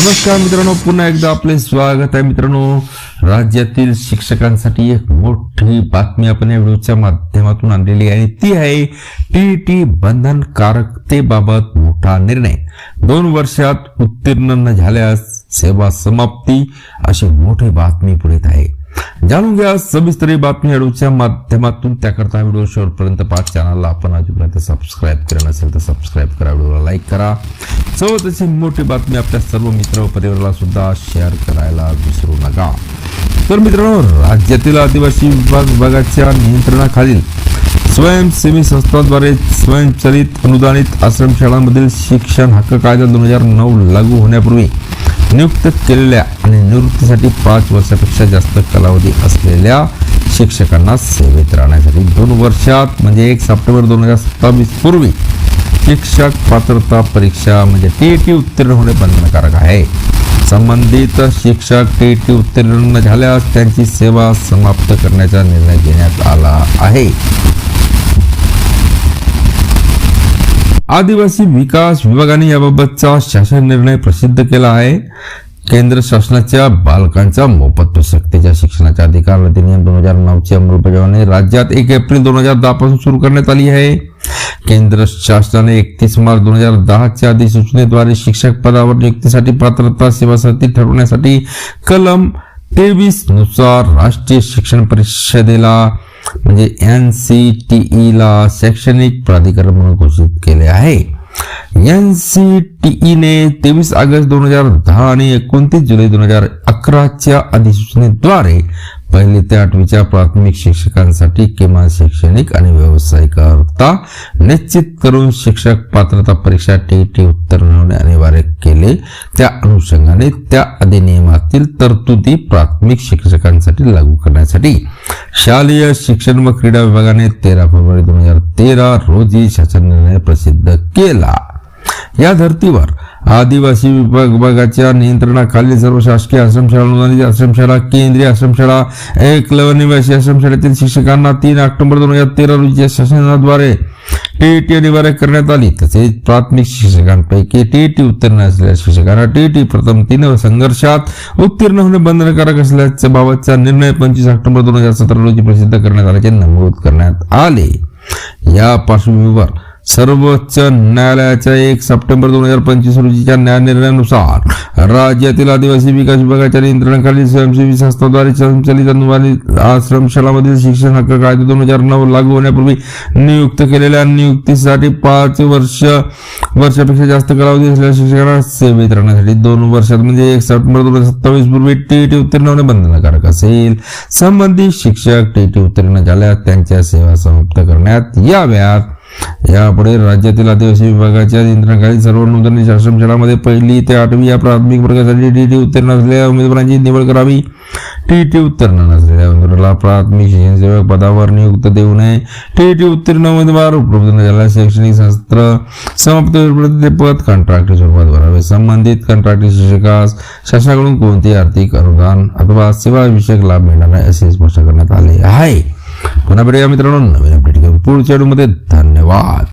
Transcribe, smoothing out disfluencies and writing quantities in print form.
नमस्कार मित्रांनो, पुन्हा एकदा आपले स्वागत आहे. मित्रांनो, राज्यातील शिक्षकांसाठी एक मोठी बातमी आपण या व्हिडिओच्या माध्यमातून आणलेली आहे. ती आहे टीईटी बंधनकारकतेबाबत मोठा निर्णय. 2 वर्षात उत्तीर्ण न झाल्यास सेवा समाप्ती अशी मोठी बातमी पुढे येत आहे. जाणून घ्या सविस्तर बातमी व्हिडिओच्या माध्यमातून. त्याकरता व्हिडिओ शेवटपर्यंत पहा. चॅनलला आपण अजूनपर्यंत सबस्क्राईब केलं नसेल तर सबस्क्राईब करा, व्हिडिओला लाईक करा. सोबत अशी मोठी बातमी आपल्या सर्व मित्र व परिवाराला सुद्धा शेअर करायला विसरू नका. तर मित्रांनो, राज्यातील आदिवासी विभागाच्या नियंत्रणाखालील स्वयंसेवी संस्थांद्वारे स्वयंचलित अनुदानित आश्रमशाळांमधील शिक्षण हक्क कायदा 2009 लागू होण्यापूर्वी नियुक्त केलेल्या आणि निवृत्तीसाठी 5 वर्षापेक्षा जास्त कालावधी असलेल्या शिक्षकांना सेवेत राहण्यासाठी 2 वर्षात म्हणजे 1 सप्टेंबर 2027 पूर्वी शिक्षक पात्रता परीक्षा म्हणजे टीईटी उत्तीर्ण होणे बंधनकारक आहे. संबंधित शिक्षक टीईटी उत्तीर्ण न झाल्यास त्यांची सेवा समाप्त करण्याचा निर्णय घेण्यात आला आहे. आदिवासी विकास विभागाने याबाबतचा शासन निर्णय प्रसिद्ध केला आहे. केंद्र शासनाच्या बालकांच्या मोफत व सक्तीच्या शिक्षणाच्या अधिकार अधिनियम 2009 ची अंमलबजावणी राज्यात 1 एप्रिल 2010 पासून सुरू करण्यात आली आहे. केंद्र शासनाने 31 मार्च 2010 च्या अधिसूचनेद्वारे शिक्षक पदावर नियुक्तीसाठी पात्रता सेवासाठी ठरवण्यासाठी कलम 23 नुसार राष्ट्रीय शिक्षण परिषदेला म्हणजे NCTE ला शैक्षणिक प्राधिकरण म्हणून घोषित केले आहे. NCTE ने 23 ऑगस्ट 2010 आणि 29 जुलै 2011 च्या अधिसूचनेद्वारे 1ली ते 8वीच्या प्राथमिक शिक्षकांसाठी किमान शैक्षणिक आणि व्यावसायिक अर्हता निश्चित करून शिक्षक पात्रता परीक्षा टीईटी उत्तीर्ण होणे अनिवार्य केले. त्या अनुषंगाने त्या अधिनियमातील तरतुदी प्राथमिक शिक्षकांसाठी लागू करण्यासाठी शालेय शिक्षण व क्रीडा विभागाने 13 फेब्रुवारी 2013 रोजी शासन निर्णय प्रसिद्ध केला. या धर्तीवर आदिवासी विभागाच्या नियंत्रणाखालील सर्व शासकीय आश्रमशाळा, अनुदानित आश्रमशाळा, केंद्रीय आश्रमशाळा, एकलव्य निवासी आश्रमशाळेतील शिक्षकांना 3 ऑक्टोबर 2013 रोजी शासनाद्वारे टीईटी अनिवार्य करण्यात आली. तसेच प्राथमिक शिक्षकांपैकी टीईटी उत्तीर्ण असलेल्या शिक्षकांना टीईटी प्रथम 3 संघर्षात उत्तीर्ण होणे बंधनकारक असल्याच्या बाबतचा निर्णय 25 ऑक्टोबर 2017 रोजी प्रसिद्ध करण्यात आल्याचे नमूद करण्यात आले. या पार्श्वभूमीवर सर्वोच्च न्यायालयाच्या 1 सप्टेंबर 2025 रोजीच्या न्यायनिर्णयानुसार राज्यातील आदिवासी विकास विभागाच्या नियंत्रणाखालील स्वयंसेवी संस्थांद्वारे संचालित अनुदानित आश्रमशाळांमधील शिक्षण हक्क कायदा 2009 लागू होण्यापूर्वी नियुक्त केलेल्या नियुक्तीसाठी 5 वर्षापेक्षा जास्त कालावधी असलेल्या शिक्षकांना सेवेत राहण्यासाठी 2 वर्षात म्हणजे 1 सप्टेंबर 2027 पूर्वी टीईटी उत्तीर्ण होणे बंधनकारक असेल. संबंधित शिक्षक टीईटी उत्तीर्ण झाल्यास त्यांच्या सेवा समाप्त करण्यात याव्यात. यापुढे राज्यातील आदिवासी विभागाच्या नियंत्रणाखालील सर्व अनुदानित आश्रमशाळांमध्ये 1ली ते 8वी या प्राथमिक वर्गासाठी टीईटी उत्तीर्ण असलेल्या उमेदवारांची निवड करावी. टीईटी उत्तीर्ण नसलेल्या उमेदवाराला प्राथमिक शिक्षण सेवक पदावर नियुक्त देऊ नये. टीईटी उत्तीर्ण उमेदवार उपलब्ध न झाल्यास शैक्षणिक सत्र समाप्त होईपर्यंत ते पद कंत्राटी स्वरूपात भरावे. संबंधित कंत्राटी शिक्षकास शासनाकडून कोणतेही आर्थिक अनुदान अथवा सेवा विषयक लाभ मिळणार नाही असे स्पष्ट करण्यात आले आहे. पुन्हा भेटूया मित्रांनो नवीन अपडेट घेऊन पुढच्या व्हिडिओमध्ये. धन्यवाद.